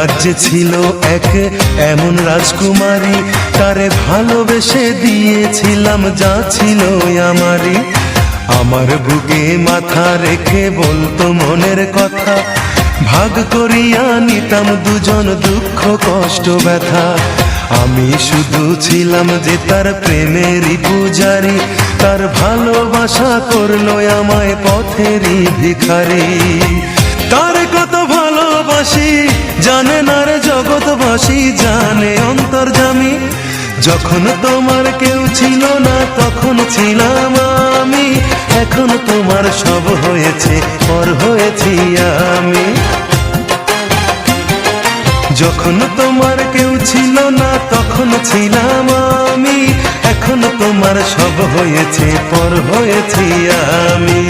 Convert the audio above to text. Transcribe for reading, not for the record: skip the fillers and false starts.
রাজ্যে ছিল এক এমন রাজকুমারী, তারে ভালোবেসে দিয়েছিলাম যা ছিল আমারই। আমার বুকে মাথা রেখে বলতো মনের কথা, ভাগ করিয়া নিতাম দুজন দুঃখ কষ্ট ব্যথা। আমি শুধু ছিলাম যে তার প্রেমেরই পূজারি, তার ভালোবাসা করলো আমায় পথেরই ভিখারি। তার কত ভালোবাসি জানে না রে জগৎবাসী, জানে অন্তর্যামী। যখন তোমার কেউ ছিল না তখন ছিলাম আমি, এখন তোমার সব হয়েছে পর হয়েছি আমি। যখন তোমার কেউ ছিল না তখন ছিলাম আমি, এখন তোমার সব হয়েছে পর হয়েছি আমি।